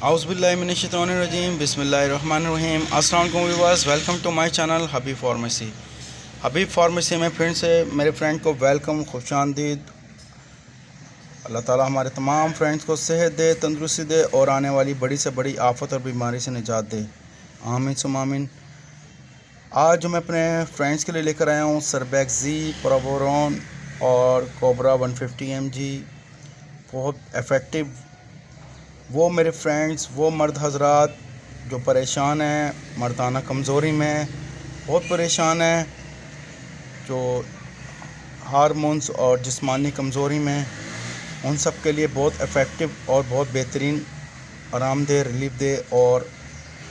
आउज़ुबिल्लाहिमिनश्शैतानिर्रजीम बिस्मिल्लाहिर्रहमानिर्रहीम। अस्सलाम वालेकुम viewers, welcome to my channel Habib pharmacy. Habib pharmacy में फिर से मेरे फ्रेंड को वेलकम, खुशामदीद। अल्लाह ताला हमारे तमाम फ्रेंड्स को सेहत दे, तंदुरुस्ती दे और आने वाली बड़ी से बड़ी आफत और बीमारी से निजात दे, आमीन सुम्मा आमीन। आज मैं अपने फ्रेंड्स के लिए लेकर आया हूँ सरबैक्सी, प्रोवोरोन और कोबरा 150 mg। बहुत इफ़ेक्टिव। वो मेरे फ्रेंड्स, वो मर्द हजरात जो परेशान हैं, मर्दाना कमज़ोरी में बहुत परेशान हैं, जो हार्मोन्स और जिस्मानी कमज़ोरी में, उन सब के लिए बहुत इफ़ेक्टिव और बहुत बेहतरीन, आरामदेह, रिलीफ दे और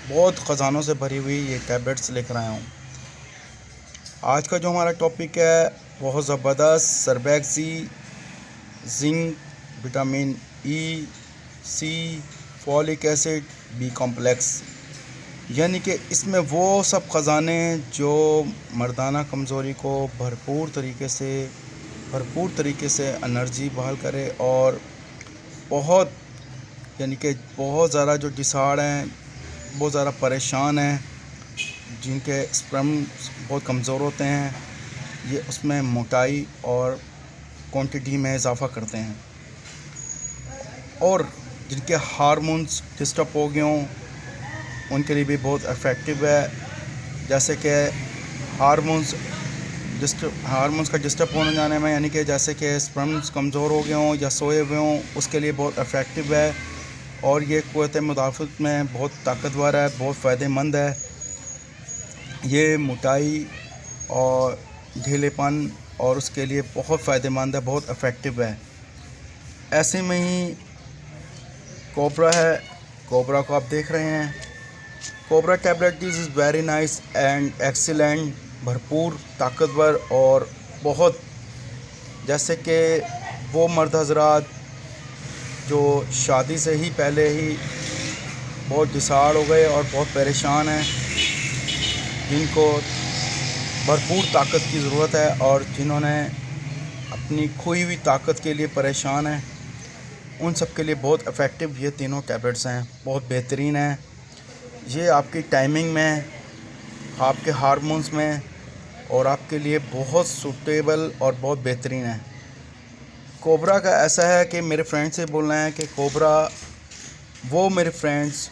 बहुत ख़जानों से भरी हुई ये टैबलेट्स लेकर आया हूँ। आज का जो हमारा टॉपिक है बहुत ज़बरदस्त, सरबैक्सी, जिंक, विटामिन ई, सी, फॉलिक एसिड, बी कॉम्प्लेक्स, यानी कि इसमें वो सब ख़जाने जो मर्दाना कमज़ोरी को भरपूर तरीके से एनर्जी बहाल करे और बहुत यानी कि बहुत ज़्यादा जो डिसार्ड हैं, बहुत ज़्यादा परेशान हैं, जिनके स्पर्म बहुत कमज़ोर होते हैं, ये उसमें मोटाई और क्वांटिटी में इजाफ़ा करते हैं। और जिनके हार्मोन्स डिस्टर्ब हो गए हों, उनके लिए भी बहुत इफ़ेक्टिव है। जैसे कि हार्मोन्स का डिस्टर्ब होने जाने में, यानी कि जैसे कि स्पर्म्स कमज़ोर हो गए हों या सोए हुए हों, उसके लिए बहुत इफ़ेक्टिव है। और ये क़ुव्वत मुदाफ़त में बहुत ताकतवर है, बहुत फ़ायदेमंद है। ये मोटाई और ढीलेपन और उसके लिए बहुत फ़ायदेमंद है, बहुत इफ़ेक्टिव है। ऐसे में ही कोबरा है। कोबरा को आप देख रहे हैं। Cobra tablet this is very nice and excellent, भरपूर, ताकतवर और बहुत, जैसे कि वो मर्द हजरात जो शादी से ही पहले ही बहुत डिसार्ड हो गए और बहुत परेशान हैं, जिनको भरपूर ताकत की ज़रूरत है और जिन्होंने अपनी खोई हुई ताकत के लिए परेशान हैं, उन सब के लिए बहुत इफ़ेक्टिव ये तीनों टैबलेट्स हैं, बहुत बेहतरीन हैं। ये आपकी टाइमिंग में, आपके हार्मोन्स में और आपके लिए बहुत सूटेबल और बहुत बेहतरीन है। कोबरा का ऐसा है कि मेरे फ्रेंड से बोलना है कि कोबरा, वो मेरे फ्रेंड्स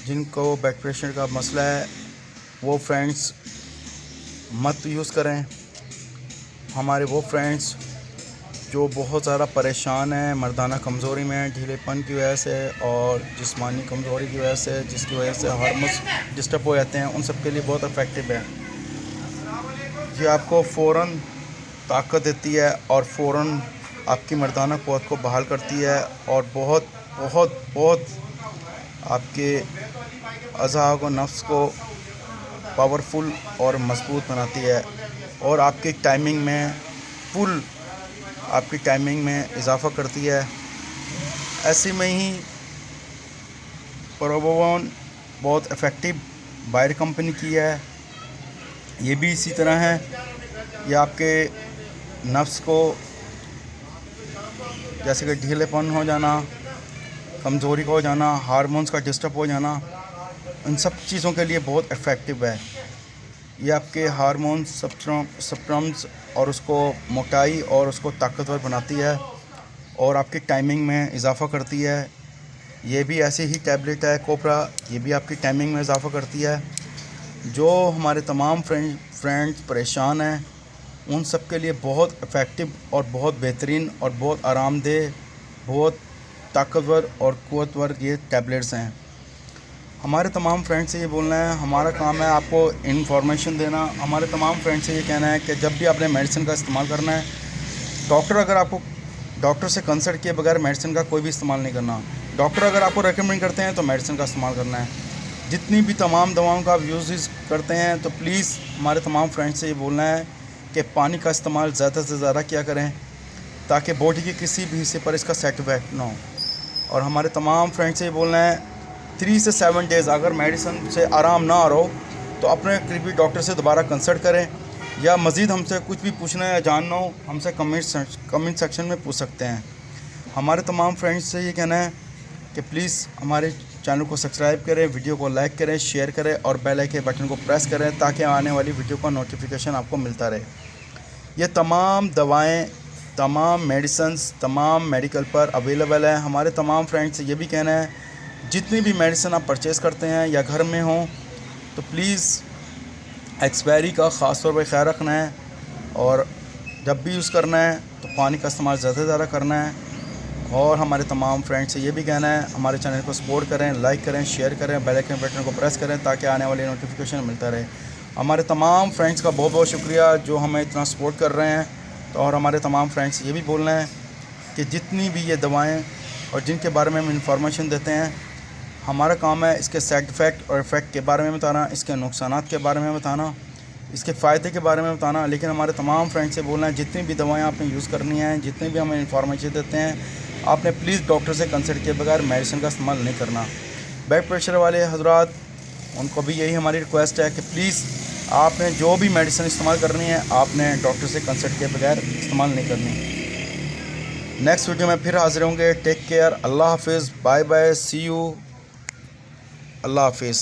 जिनको ब्लड प्रेशर का मसला है, वो फ्रेंड्स मत यूज़ करें। हमारे वो फ्रेंड्स जो बहुत ज़्यादा परेशान हैं मर्दाना कमज़ोरी में, ढीलेपन की वजह से और जिस्मानी कमज़ोरी की वजह से, जिसकी वजह से हार्मोन्स डिस्टर्ब हो जाते हैं, उन सब के लिए बहुत इफ़ेक्टिव है। ये आपको फ़ौरन ताकत देती है और फ़ौरन आपकी मर्दाना क़ुव्वत को बहाल करती है और बहुत बहुत बहुत आपके अज़ा व नफ्स को पावरफुल और मज़बूत बनाती है और आपकी टाइमिंग में इजाफ़ा करती है। ऐसे में ही प्रोवोरोन बहुत इफ़ेक्टिव बायर कंपनी की है, ये भी इसी तरह है। ये आपके नफ्स को, जैसे कि ढीलेपन हो जाना, कमज़ोरी का हो जाना, हार्मोन्स का डिस्टर्ब हो जाना, इन सब चीज़ों के लिए बहुत इफ़ेक्टिव है। ये आपके हार्मोन्स, स्पर्म्स और उसको मोटाई और उसको ताकतवर बनाती है और आपकी टाइमिंग में इजाफ़ा करती है। ये भी ऐसी ही टैबलेट है कोबरा, ये भी आपकी टाइमिंग में इजाफ़ा करती है। जो हमारे तमाम फ्रेंड्स परेशान हैं, उन सब के लिए बहुत इफ़ेक्टिव और बहुत बेहतरीन और बहुत आरामदेह, बहुत ताकतवर और क़ुव्वतवर ये टैबलेट्स हैं। हमारे तमाम फ्रेंड्स से ये बोलना है, हमारा काम है आपको इन्फॉर्मेशन देना। हमारे तमाम फ्रेंड्स से ये कहना है कि जब भी आपने मेडिसिन का इस्तेमाल करना है, डॉक्टर से कंसल्ट किए बगैर मेडिसिन का कोई भी इस्तेमाल नहीं करना। डॉक्टर अगर आपको रेकमेंड करते हैं तो मेडिसिन का इस्तेमाल करना है। जितनी भी तमाम दवाओं का आप यूज़ करते हैं, तो प्लीज़ हमारे तमाम फ्रेंड्स से ये बोलना है कि पानी का इस्तेमाल ज़्यादा से ज़्यादा किया करें, ताकि बॉडी के किसी भी हिस्से पर इसका साइड इफेक्ट ना हो। और हमारे तमाम फ्रेंड्स से ये बोलना है, 3 से 7 डेज़ अगर मेडिसिन से आराम ना आ रहा हो तो अपने करीबी डॉक्टर से दोबारा कंसल्ट करें, या मज़ीद हमसे कुछ भी पूछना है या जानना हो, हमसे कमेंट सेक्शन में पूछ सकते हैं। हमारे तमाम फ्रेंड्स से ये कहना है कि प्लीज़ हमारे चैनल को सब्सक्राइब करें, वीडियो को लाइक करें, शेयर करें और बेल आइकन बटन को प्रेस करें ताकि आने वाली वीडियो का नोटिफिकेशन आपको मिलता रहे। ये तमाम दवाएं, तमाम मेडिसिन्स, तमाम मेडिकल पर अवेलेबल है। हमारे तमाम फ्रेंड्स से ये भी कहना है, जितनी भी मेडिसिन आप परचेज़ करते हैं या घर में हो तो प्लीज़ एक्सपायरी का ख़ास तौर पर ख्याल रखना है और जब भी यूज़ करना है तो पानी का इस्तेमाल ज़्यादा से ज़्यादा करना है। और हमारे तमाम फ्रेंड्स से ये भी कहना है, हमारे चैनल को सपोर्ट करें, लाइक करें, शेयर करें, बेल आइकन बटन को प्रेस करें ताकि आने वाली नोटिफिकेशन मिलता रहे। हमारे तमाम फ्रेंड्स का बहुत बहुत शुक्रिया जो हमें इतना सपोर्ट कर रहे हैं। तो और हमारे तमाम फ्रेंड्स ये भी बोलना है कि जितनी भी ये दवाएँ और जिनके बारे में हम इंफॉर्मेशन देते हैं, हमारा काम है इसके साइड इफ़ेक्ट और इफ़ेक्ट के बारे में बताना, इसके नुकसानात के बारे में बताना, इसके फ़ायदे के बारे में बताना। लेकिन हमारे तमाम फ्रेंड्स से बोलना है, जितनी भी दवाएं आपने यूज़ करनी हैं, जितनी भी हमें इंफॉर्मेशन देते हैं, आपने प्लीज़ डॉक्टर से कंसल्ट किए बगैर मेडिसिन का इस्तेमाल नहीं करना। ब्लड प्रेशर वाले हजरात, उनको भी यही हमारी रिक्वेस्ट है कि प्लीज़ आपने जो भी मेडिसिन इस्तेमाल करनी है आपने डॉक्टर से कंसल्ट किए बगैर इस्तेमाल नहीं करनी। नेक्स्ट वीडियो में फिर हाजिर होंगे। टेक केयर, अल्लाह हाफिज़, बाय बाय, सी यू, अल्लाह हाफिज़।